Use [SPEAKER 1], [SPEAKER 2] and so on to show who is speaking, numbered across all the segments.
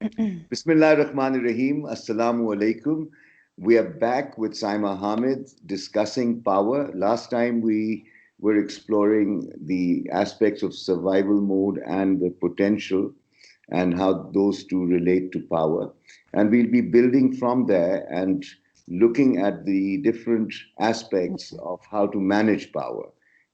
[SPEAKER 1] Bismillah ar-Rahman ar-Rahim. Assalamu alaikum. We are back with Syma Hamid discussing power. Last time we were exploring the aspects of survival mode and the potential and how those two relate to power. And we'll be building from there and looking at the different aspects of how to manage power.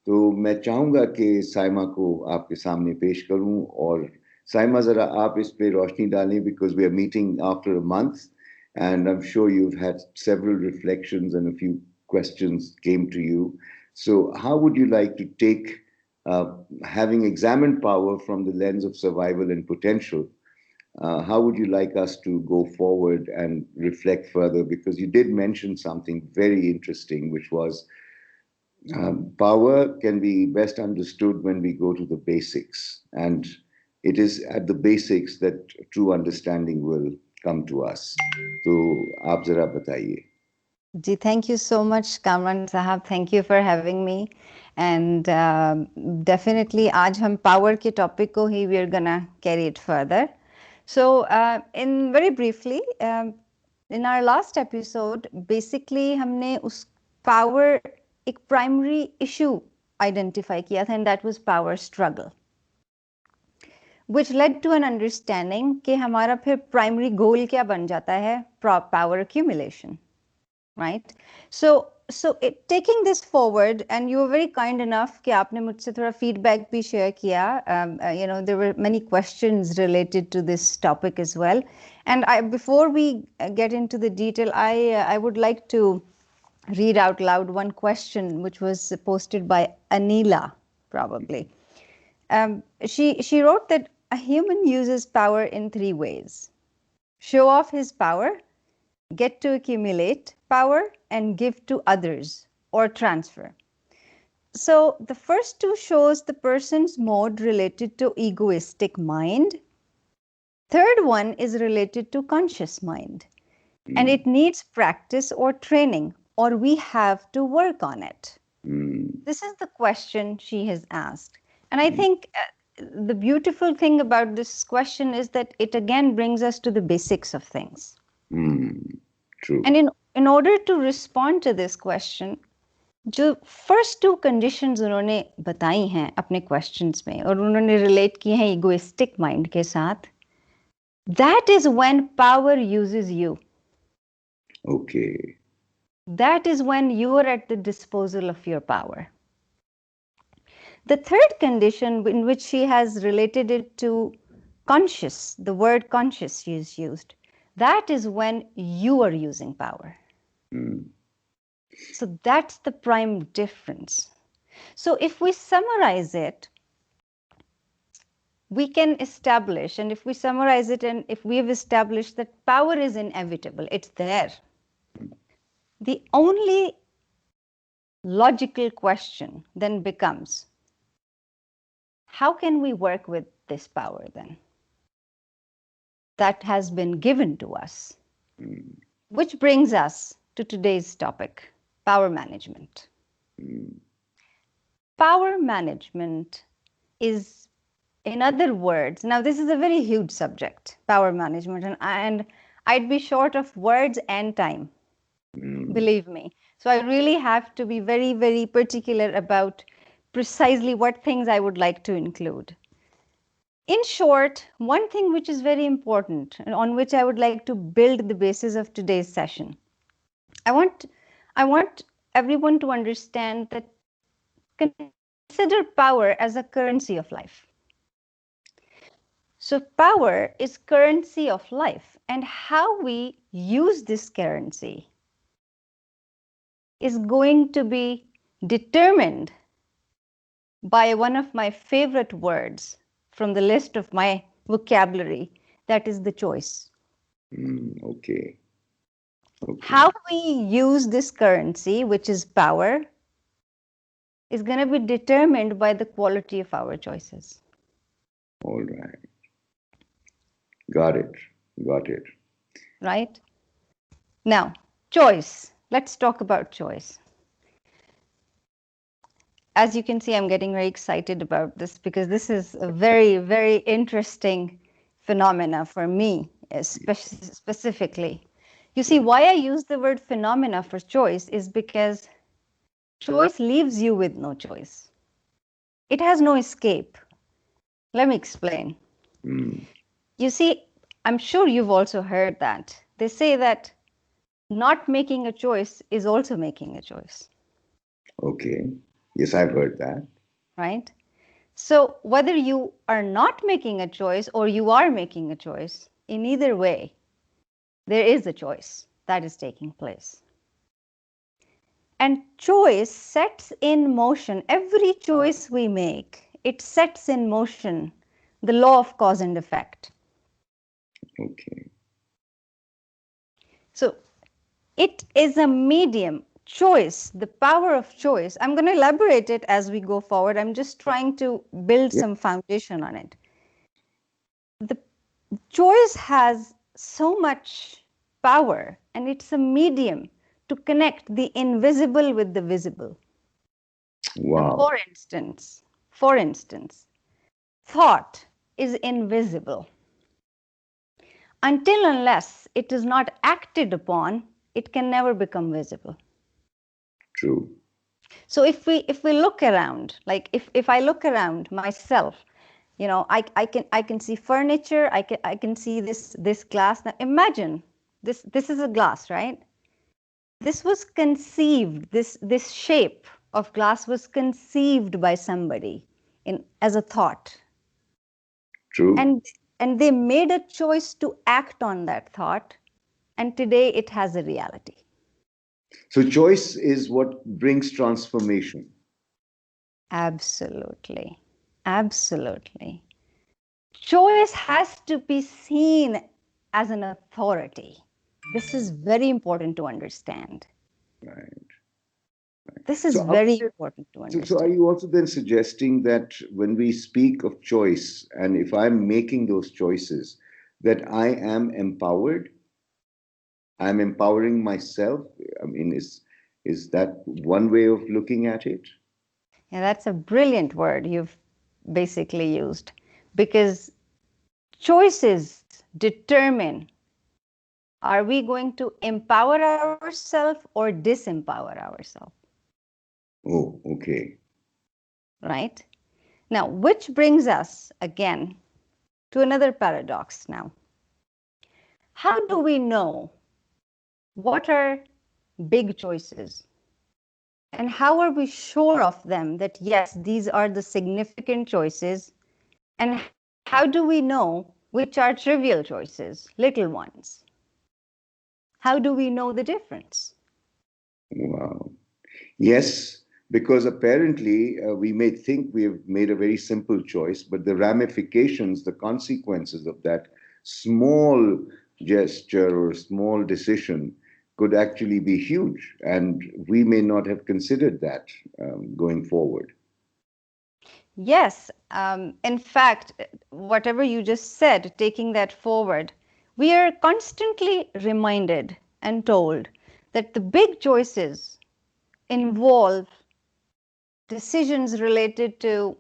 [SPEAKER 1] तो मैं चाहूँगा कि साइमा को आपके सामने पेश करूँ और साइमा ज़रा आप इस पे रोशनी डालें because we are meeting after a month and I'm sure you've had several reflections and a few questions came to you. So how would you like to take, having examined power from the lens of survival and potential, how would you like us to go forward and reflect further? Because you did mention something very interesting, which was power can be best understood when we go to the basics. And it is at the basics that true understanding will come to us. So, आप जरा बताइए.
[SPEAKER 2] Ji, thank you so much, Kamran Sahab. Thank you for having me. And definitely, आज हम power के topic को ही we are gonna carry it further. So, in very briefly, in our last episode, basically हमने उस power एक primary issue identify किया था, and that was power struggle, which led to an understanding कि हमारा फिर primary goal क्या बन जाता है, power accumulation. Right? So taking this forward, and you were very kind enough कि आपने मुझसे थोड़ा feedback भी share किया. There were many questions related to this topic as well. And before we get into the detail, I would like to read out loud one question which was posted by Anila, probably. She wrote that a human uses power in 3 ways: show off his power, get to accumulate power, and give to others or transfer. So the first two shows the person's mode related to egoistic mind. Third one is related to conscious mind, and it needs practice or training, or we have to work on it. This is the question she has asked. And I think the beautiful thing about this question is that it again brings us to the basics of things.
[SPEAKER 1] True.
[SPEAKER 2] And in order to respond to this question, जो first two conditions उन्होंने बताई हैं अपने questions में और उन्होंने relate किए हैं egoistic mind के साथ, that is when power uses you.
[SPEAKER 1] Okay.
[SPEAKER 2] That is when you are at the disposal of your power. The third condition in which she has related it to conscious, the word conscious is used, that is when you are using power. So that's the prime difference. So if we summarize it, we can establish, and if we summarize it and if we have established that power is inevitable, it's there. The only logical question then becomes, how can we work with this power then? That has been given to us. Which brings us to today's topic, power management. Power management is, in other words, now this is a very huge subject, power management, and I'd be short of words and time, believe me. So I really have to be very, very particular about precisely what things I would like to include. In short, one thing which is very important and on which I would like to build the basis of today's session, I want everyone to understand that consider power as a currency of life. So power is currency of life, and how we use this currency is going to be determined by one of my favorite words from the list of my vocabulary, that is the choice.
[SPEAKER 1] Okay.
[SPEAKER 2] How we use this currency, which is power, is going to be determined by the quality of our choices.
[SPEAKER 1] All right. Got it.
[SPEAKER 2] Right? Now, choice. Let's talk about choice. As you can see, I'm getting very excited about this because this is a very, very interesting phenomena for me specifically. You see, why I use the word phenomena for choice is because choice leaves you with no choice. It has no escape. Let me explain. You see, I'm sure you've also heard that. They say that not making a choice is also making a choice.
[SPEAKER 1] Okay. Yes, I've heard that.
[SPEAKER 2] Right? So whether you are not making a choice or you are making a choice, in either way, there is a choice that is taking place. And choice sets in motion, every choice we make, it sets in motion the law of cause and effect.
[SPEAKER 1] Okay.
[SPEAKER 2] So it is a medium. Choice, the power of choice. I'm going to elaborate it as we go forward. I'm just trying to build some foundation on it. The choice has so much power, and it's a medium to connect the invisible with the visible.
[SPEAKER 1] Wow.
[SPEAKER 2] For instance, thought is invisible. Until unless it is not acted upon, it can never become visible.
[SPEAKER 1] True.
[SPEAKER 2] So if we look around, like if I look around myself, you know, I can see furniture, I can see this glass. Now imagine this is a glass, right? This was conceived, this shape of glass was conceived by somebody as a thought.
[SPEAKER 1] True.
[SPEAKER 2] And they made a choice to act on that thought, and today it has a reality.
[SPEAKER 1] So choice is what brings transformation.
[SPEAKER 2] Absolutely. Absolutely. Choice has to be seen as an authority. This is very important to understand.
[SPEAKER 1] Right.
[SPEAKER 2] This is very important to understand.
[SPEAKER 1] So are you also then suggesting that when we speak of choice, and if I'm making those choices, that I am empowered? I'm empowering myself? I mean, is that one way of looking at it?
[SPEAKER 2] Yeah, that's a brilliant word you've basically used, because choices determine, are we going to empower ourselves or disempower ourselves?
[SPEAKER 1] Oh, okay.
[SPEAKER 2] Right? Now, which brings us again to another paradox now. How do we know what are big choices? And how are we sure of them that, yes, these are the significant choices? And how do we know which are trivial choices, little ones? How do we know the difference?
[SPEAKER 1] Wow. Yes, because apparently we may think we have made a very simple choice, but the ramifications, the consequences of that small gesture or small decision could actually be huge. And we may not have considered that going forward.
[SPEAKER 2] Yes, in fact, whatever you just said, taking that forward, we are constantly reminded and told that the big choices involve decisions related to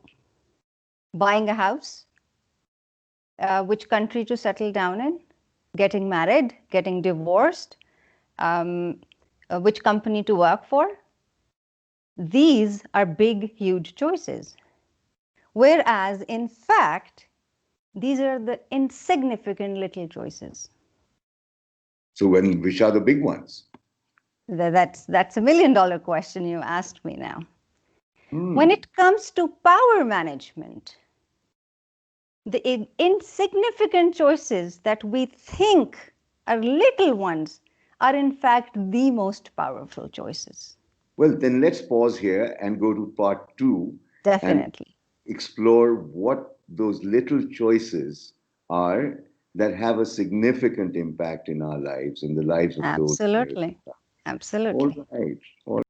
[SPEAKER 2] buying a house, which country to settle down in, getting married, getting divorced, which company to work for. These are big, huge choices. Whereas, in fact, these are the insignificant little choices.
[SPEAKER 1] So which are the big ones?
[SPEAKER 2] That's $1 million question you asked me now. When it comes to power management, the insignificant choices that we think are little ones are in fact the most powerful choices.
[SPEAKER 1] Well, then let's pause here and go to part 2 and
[SPEAKER 2] Definitely.
[SPEAKER 1] explore what those little choices are that have a significant impact in our lives and the lives of those.
[SPEAKER 2] Absolutely.
[SPEAKER 1] All
[SPEAKER 2] Absolutely.
[SPEAKER 1] right. All